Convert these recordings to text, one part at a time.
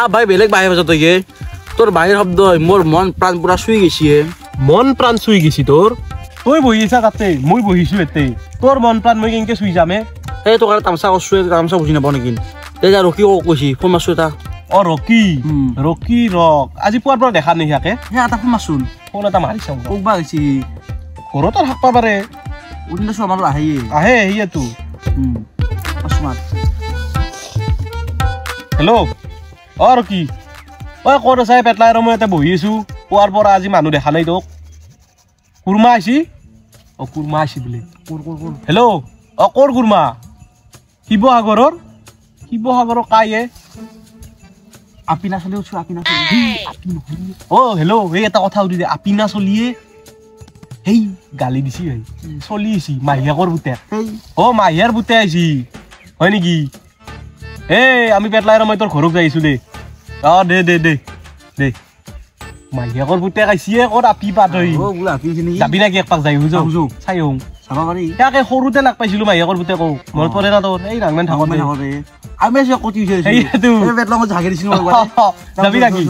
ভাই বেলেগ বাহিৰ বাজা তই তোৰ বাহিৰ শব্দ মোৰ মন প্ৰাণ পুৰা চুই গৈছে মন প্ৰাণ চুই গৈছি তোৰ তই বহি আছা তাতে মই বহিছো এতে তোৰ মন প্ৰাণ মই কেনেকে চুই যামে এই তোৰ তামচা কৰছো তামচা বুজি নাপাওঁ নেকি এই যা ৰকি কৈছি ফোন মাৰছো এটা ৰকি ৰক আজি পুৱাৰ পৰা দেখা নাই হাকে এটা ফোন মাৰচোন ফোন এটা মাৰি চাওঁ ক'বা গৈছি ঘৰতো থাকবা পাৰে উদিন আমাৰ আহে আহিয়েতো হেল্ল' ৰকি ক'ত আছা পেটলাই আৰু মই ইয়াতে বহি আছো পুৱাৰ পৰা আজি মানুহ দেখা নাই তোক কুৰমা আহিছি কুৰমা আহিছি বোলে হেল্ল' ক'ৰ কুৰমা শিৱসাগৰৰ কায়ে আপিনা চলি উঠছো আপিনা হেল্ল' এই এটা কথা সুধি দে আপিনা চলিয়ে সেই গালি দিছি ভাই চলি আহিছি মাহীয়েকৰ বুটেক মাহীয়াৰ বুটে আহিছি হয় নেকি আমি পেটলাই আৰু মই তোৰ ঘৰক যাই আহিছো দে দে মাহীয়েকৰ বুটেক আহিছে ক'ত আপি পাত যাবি নাকি একপাক যাই চাই হওঁ চাব পাৰি তাকে সৰুতে লাগ পাইছিলো মাহীয়েকৰ বুটেক মনত পৰে না তোৰ এই ৰাংমান থাকোতে আমি কটি ঝাগে দিছিলো যাবি নাকি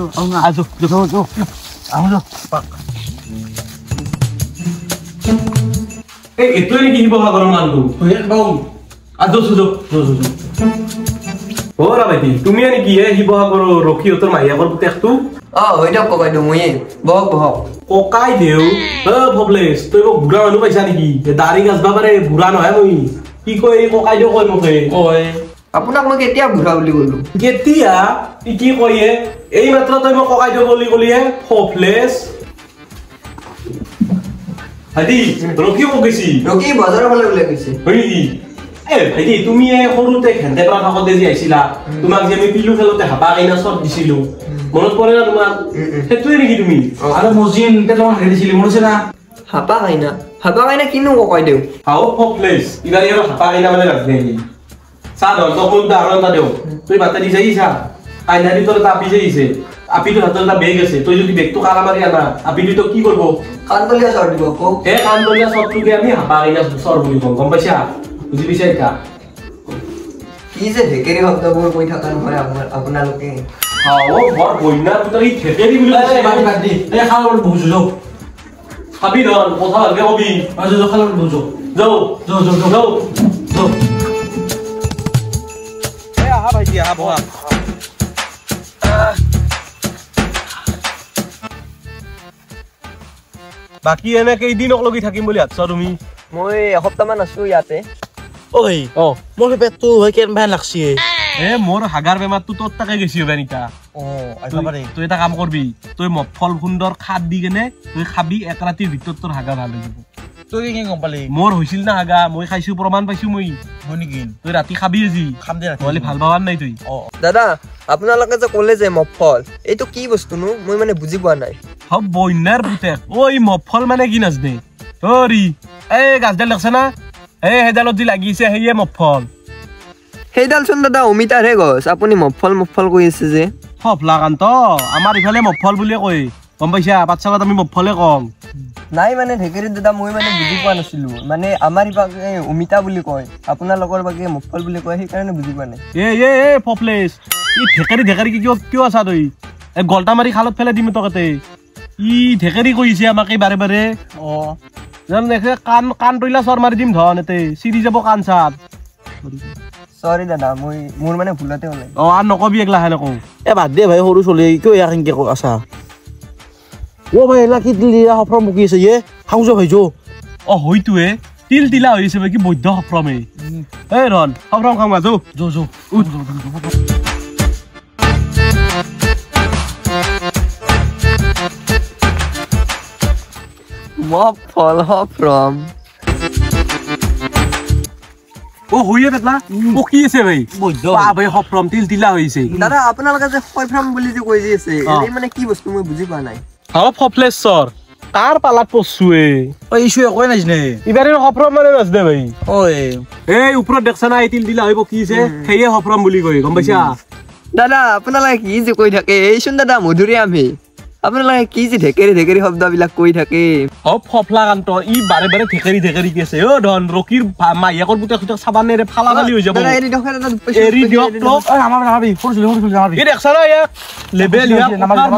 এইটোৱে নেকি শিৱসাগৰৰ মানুহটো ভাইটি তুমি নেকি শিৱসাগৰৰ ৰখিহঁতৰ মাহীয়েকৰ পুতেকটো হৈ দিয়ক ককাই দিওঁ ময়ে বহক ককাই দেউ ভবলেশ তই মোক বুঢ়া মানুহ পাইছা নেকি দাড়ি গাছবা পাৰে বুঢ়া নহয় মই কি কয় ককাই দেউ কয় মোকে আপোনাক মই কেতিয়া বুঢ়া বুলি কলো কেতিয়া কি কয় এই মাত্ৰ তই মোক ককাই দেউ বুলি কলিহে ভবলেশ ভাইটি ৰকি মোক গৈছি ৰকি বজাৰৰ ফালে ওলাই গৈছে হয় নেকি ভাইটি তুমি সৰুতে ঘেন্টে পৰা থাকোতে যে আহিছিলা তোমাক যে আমি পিলু খেলোতে হাপা কাইনা চট দিছিলো মনত পৰে না তোমাক সেইটোৱে নেকি তুমি আৰু মজিন তোমাক হেৰিছিলি মনত আছে না হাপা কাইনা কিনো ককাই দেউ ভবলেশ ইবাৰ ইয়াৰ হাপা কাইনা মানে ৰাখবে চা ধৰ তই কোন উদাহৰণ এটা দেও তুই বাটা দি যাইছা কাইনা দি তোৰ এটা আপি যাইছে আপিটোৰ হাতত এটা বেগ আছে তই যদি বেগটো কালা মাৰি আনা আপিটো তোক কি কৰিব কাণতলীয়া চৰ দিব আকৌ কাণতলীয়া চৰটোকে আমি হাপা কাইনা চৰ বুলি কওঁ গম পাইছা বুজি পাইছা এটা কি যে ঢেকেৰি শব্দবোৰ কৈ থকা নহয় আপোনালোকে বৰ বইনা পুতৰি ঢেকেৰি বুলি খালৰ বুজো যাও খাবি ধৰ কথা ভালকে কবি খালৰ বুজো যাও আহা ভাইটি আহা বহা বাকি এনে কেইদিন লগি থাকিম বুলি ভাবছা তুমি মই এসপ্তাহমান আছো ইয়াতে মোৰ পেটটো হয় কেন ভাই লাগছি মোৰ হাগাৰ বেমাৰটো তোৰ তাকে গেছি হবে নিতা তই এটা কাম কৰবি তই মফল সুন্দৰ খাদ দি কেনে তই খাবি এক ৰাতিৰ ভিতৰত তোৰ হাগা ভাল হৈ যাব তই কি গম পালি মোৰ হৈছিল না হাগা মই খাইছো প্ৰমাণ পাইছো মই হয় নেকি তই ৰাতি খাবি আজি খাম দে নহলে ভাল পাবাৰ নাই তই দাদা আপোনালোকে যে ক'লে যে মফল এইটো কি বস্তুনো মই মানে বুজি পোৱা নাই বইনাৰ পুতেক মফল মানে কি নাজনে গাছডাল লাগছে না সেইডালত যি লাগিছে সেয়ে মফল সেইডালচোন দাদা অমিতাৰহে গছ আপুনি মফল কৈ আছে যে ফফলাকান্ত আমাৰ ইফালে মফল বুলিয়ে কয় গম পাইছা পাঠশালাত আমি মফলে কওঁ নাই মানে ঢেকেৰীত দাদা মই মানে বুজি পোৱা নাছিলো মানে আমাৰ ইভাগে অমিতা বুলি কয় আপোনালোকৰ বাগে মফল বুলি কয় সেইকাৰণে বুজি পোৱা নাই ফফলেশ ই ঢেকেৰী কিয় আছা তই গলটা মাৰি খালত ফেলাই দিম তকতে ই ঢেকেৰী কৈছে আমাক বাৰে বাৰে কাণ তৈলা চৰ মাৰি দিম ধন এতে চিৰি যাব কাণ চাত সৰি দাদা মোৰ মানে ভুলতে হলে আৰু নকবি এক লাহে নকওঁ বাদ দে ভাই সৰু চলি কিয় ইয়াকে আছা ভাই এলা কি সফৰম মুকি আছে খাওঁ ভাইছো হয়তোৱে তিল তিলা হৈছে কি বৈধ সফৰমে ৰন সফৰম খাওঁ মাজো মফল সফৰম হইয়ে পেটলা পকি আছে ভাই ভাই সফৰম তিল তিলা হৈছে দাদা আপোনালোকে যে সফৰম বুলি যে কৈ আছে এই মানে কি বস্তু মই বুজি পোৱা নাই ফফলেশ্বৰ কাৰ পালাত পছুৱে ইছু একোৱে নাজনে ইবাৰে সফৰম মানে নাজনে ভাই এই ওপৰত দেখছা না তিল তিলা হৈ পকিছে সেয়ে সফৰম বুলি কয় গম পাইছা দাদা আপোনালোকে কি যে কৈ থাকে এইচোন দাদা মধুৰিআমহে আপোনালোকে কি যে ঢেকেৰি শব্দবিলাক কৈ থাকে হপ ফফলা কান্ত ই বাৰে বাৰে ঢেকেৰি কেছে অ ধন ৰকিৰ মাইয়াকৰ পুতেক পুতেক চাবানেৰে ফালা ফালি হৈ যাব দাদা এৰি দিয়ক এৰি দিয়ক তো এই নামাবি সৰু চলি নামাবি এই দেখছ না ইয়াক লেবেল ইয়াক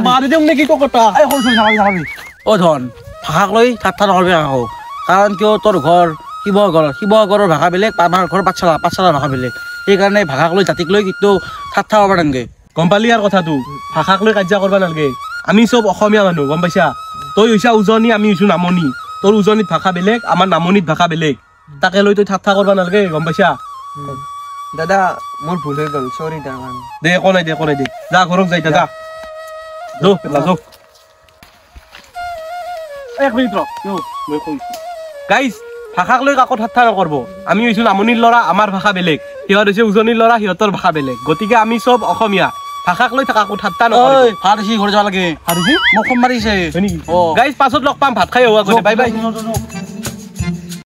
মাৰি দিম নেকি কথা এই সৰু চলি নামাবি অ ধন ভাষাক লৈ ঠাট্টা নকৰিবি আকৌ কাৰণ কিয় তোৰ ঘৰ শিৱসাগৰৰ ভাষা বেলেগ আমাৰ ঘৰ পাঠশালাৰ ভাষা বেলেগ সেইকাৰণে ভাষাক লৈ জাতিক লৈ কিন্তু ঠাট্টা কৰিব নালাগে গম পালি আৰু কথাটো ভাষাক লৈ কাজিয়া কৰিব নালাগে আমি চব অসমীয়া মানুহ গম পাইছা তই হৈছা উজনি আমি হৈছো নামনি তোৰ উজনিত ভাষা বেলেগ আমাৰ নামনিত ভাষা বেলেগ তাকে লৈ তই ঠাট্টা কৰিব নালাগে গম পাইছা দাদা মোৰ ভুল হৈ গ'ল সৰি তাৰ কাৰণে দে একো নাই দে যা ঘৰত যাই যা যো এক মিনিট ৰ মই কৈছো গাইজ ভাষাক লৈ কাকো ঠাট্টা নকৰিব আমি হৈছো নামনিৰ ল'ৰা আমাৰ ভাষা বেলেগ সিহঁত হৈছে উজনিৰ ল'ৰা সিহঁতৰ ভাষা বেলেগ গতিকে আমি চব অসমীয়া ভাষাক লৈ কাকো ঠাট্টা নকৰিব ভাত আহিছে ঘৰ যাব লাগে হাৰিছি মোক ফোন মাৰিছে হয় নেকি গাইজ পাছত লগ পাম ভাত খাই হোৱা গ'লে বাই বাই